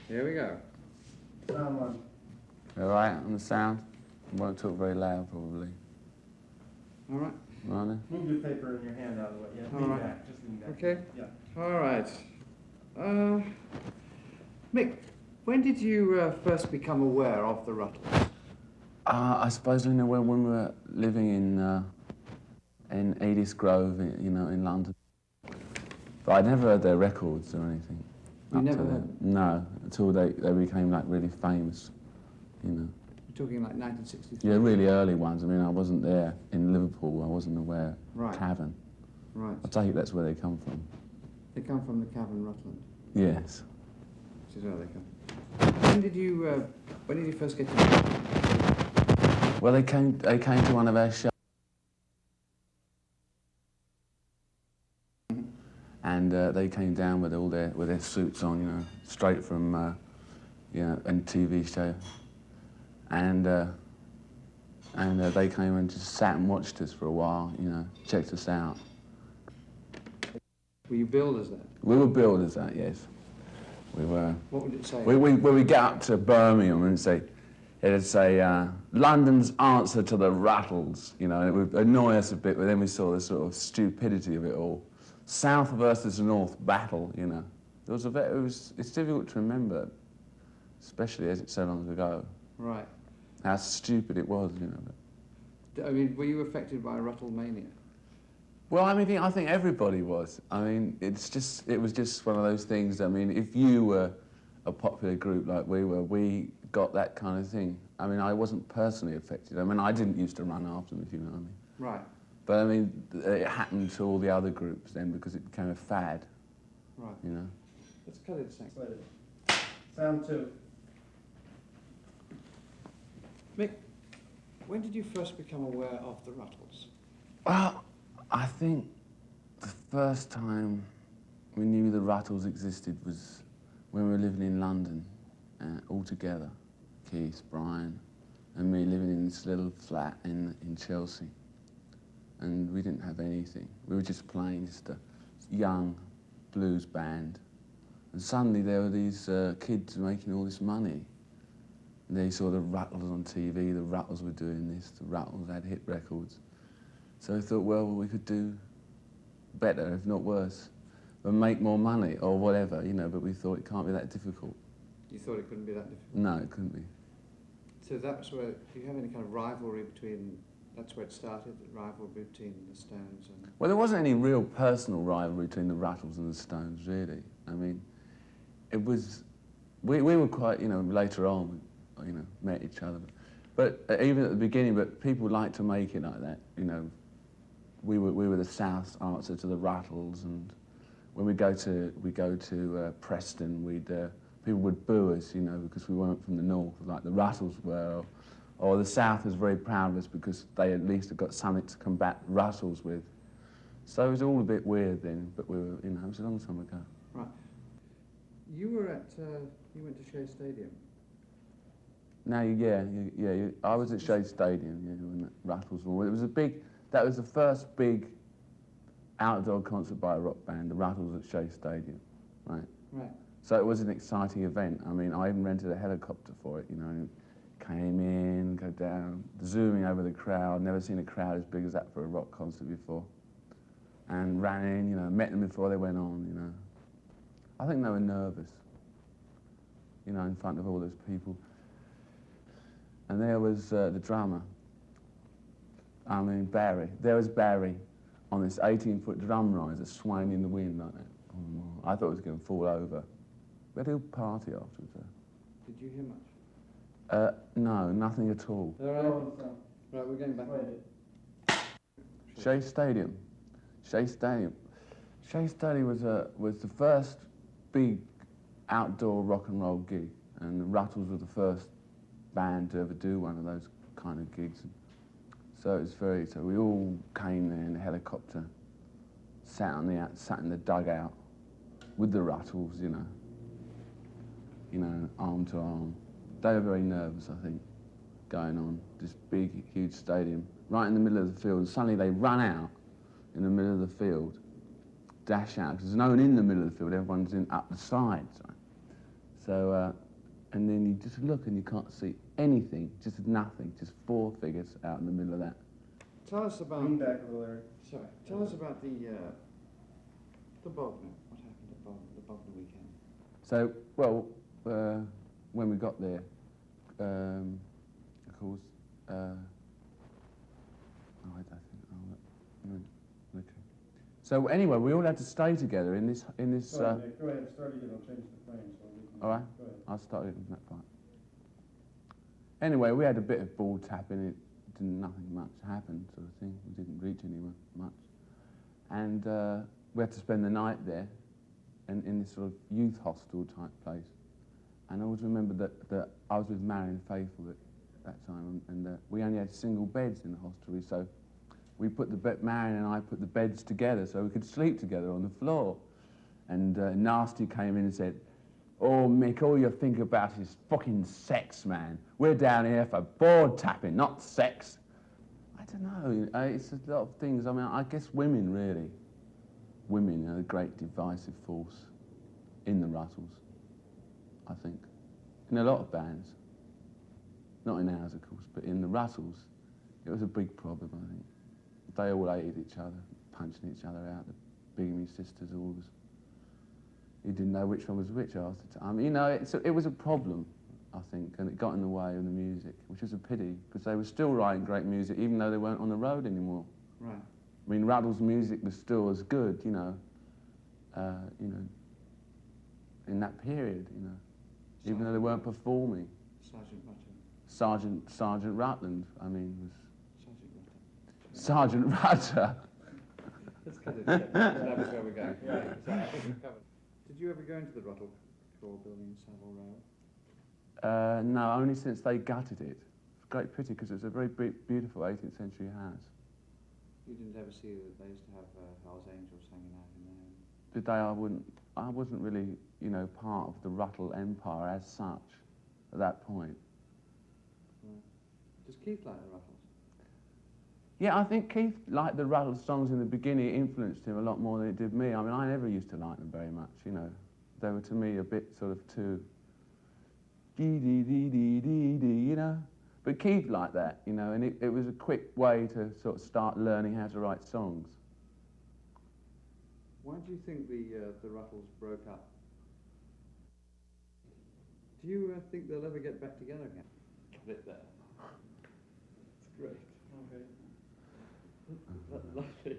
Here we go. Sound one. All right, on the sound? I won't talk very loud, probably. All right. Right then? Move your paper in your hand out of the way. Yeah, All lean right. back. Just lean back. Okay. Yeah. All right. Mick, when did you first become aware of the Rutles? I suppose when we were living in Edith Grove, in London. But I'd never heard their records or anything. You never heard them? No, until they became like really famous, You're talking like 1963? Yeah, really early ones. I mean, I wasn't there in Liverpool. I wasn't aware. Right. Cavern. Right. I take it that's where they come from. They come from the Cavern, Rutland. Yes. Which is where they come. When did you first get to know them? Well, they came to one of our shows. And they came down with all their suits on, straight from a TV show, and they came and just sat and watched us for a while, checked us out. Were you billed as that? We were billed as that, yes. We were. What would it say? When we get up to Birmingham and it'd say London's answer to the Rutles, and it would annoy us a bit, but then we saw the sort of stupidity of it all. South versus North battle, it's difficult to remember, especially as it's so long ago. Right. How stupid it was, I mean, were you affected by Ruttle mania? Well, I think everybody was. I mean, it was just one of those things. I mean, if you were a popular group like we were, we got that kind of thing. I mean, I wasn't personally affected. I mean, I didn't used to run after them, if you know what I mean. Right. But I mean, it happened to all the other groups then because it became a fad. Right. Let's cut it a second. Sound two. Mick, when did you first become aware of the Rutles? Well, I think the first time we knew the Rutles existed was when we were living in London, all together. Keith, Brian, and me living in this little flat in Chelsea. And we didn't have anything. We were just playing just a young blues band. And suddenly there were these kids making all this money. And they saw the Rutles on TV, the Rutles were doing this, the Rutles had hit records. So we thought, well, we could do better, if not worse, and make more money or whatever, but we thought it can't be that difficult. You thought it couldn't be that difficult? No, it couldn't be. So that's where, do you have any kind of rivalry between, that's where it started, the rivalry between the Stones and... Well, there wasn't any real personal rivalry between the Rutles and the Stones, really. I mean, it was, we were quite, later on, met each other. But even at the beginning, but people liked to make it like that, we were the South answer to the Rutles, and when we go to Preston, people would boo us, because we weren't from the North, like the Rutles were, or the South was very proud of us because they at least had got something to combat Rutles with. So it was all a bit weird then, but we were, it was a long time ago. Right. You were at, you went to Shea Stadium. No, I was at Shea Stadium, when the Rutles were. It was that was the first big outdoor concert by a rock band, the Rutles at Shea Stadium, right? Right. So it was an exciting event. I mean, I even rented a helicopter for it, came in, go down, zooming over the crowd, never seen a crowd as big as that for a rock concert before. And ran in, met them before they went on, I think they were nervous, in front of all those people. And there was the drummer, Barry. There was Barry on this 18-foot drum riser swaying in the wind like that. I thought it was going to fall over. We had a good party afterwards. Did you hear much? No, nothing at all. All right. Right, we're going back. Shea Stadium. Shea Stadium was the first big outdoor rock and roll gig, and the Rutles were the first band to ever do one of those kind of gigs. So it was so we all came there in a helicopter, sat in the dugout with the Rutles, arm to arm. They were very nervous, I think, going on this big, huge stadium, right in the middle of the field. And suddenly they run out in the middle of the field, dash out, because there's no one in the middle of the field, everyone's up the sides. Right? So, and then you just look and you can't see anything, just nothing, just four figures out in the middle of that. Tell us about. Lean back a little, Eric. Sorry. Tell us about the Bognor. What happened at the Bognor weekend? So, well, when we got there, of course, okay. So anyway, we all had to stay together in this. Go ahead, Nick. Go ahead, start again. I'll change the frame so we can. All right. Go ahead. I'll start with that part. Anyway, we had a bit of ball tapping. Nothing much happened, sort of thing. We didn't reach anyone much, and we had to spend the night there, and in this sort of youth hostel type place. And I always remember that I was with Marion Faithful at that time, and we only had single beds in the hostelry, so we put Marion and I put the beds together so we could sleep together on the floor. And Nasty came in and said, "Oh, Mick, all you think about is fucking sex, man. We're down here for board tapping, not sex." I don't know, it's a lot of things. I mean, I guess women, really. Women are a great divisive force in the Rutles, I think. In a lot of bands. Not in ours, of course, but in the Rutles, it was a big problem, I think. They all hated each other, punching each other out. The Bigamy sisters always. You didn't know which one was which half the time. You know, it was a problem, I think, and it got in the way of the music, which was a pity, because they were still writing great music, even though they weren't on the road anymore. Right. I mean, Rutles' music was still as good, you know, in that period, you know, even though they weren't performing. Sergeant Rutland, I mean, was... Sergeant Rutter. Let's get it. That was where we're going. Yeah. So I think we've covered. Did you ever go into the Ruttle Claw building in Savile Row? No, only since they gutted it. It's a great pity, because it's a very beautiful 18th century house. You didn't ever see that they used to have Hell's Angels hanging out in there? Did they? I wasn't really, you know, part of the Ruttle empire as such at that point. Right. Does Keith like the Ruttles? Yeah, I think Keith liked the Rutles songs in the beginning. It influenced him a lot more than it did me. I mean, I never used to like them very much, you know. They were, to me, a bit sort of too... dee-dee-dee-dee-dee-dee, you know. But Keith liked that, you know, and it was a quick way to sort of start learning how to write songs. Why do you think the Ruttles broke up? Do you think they'll ever get back together again? Got it there. It's great. Okay. Lovely.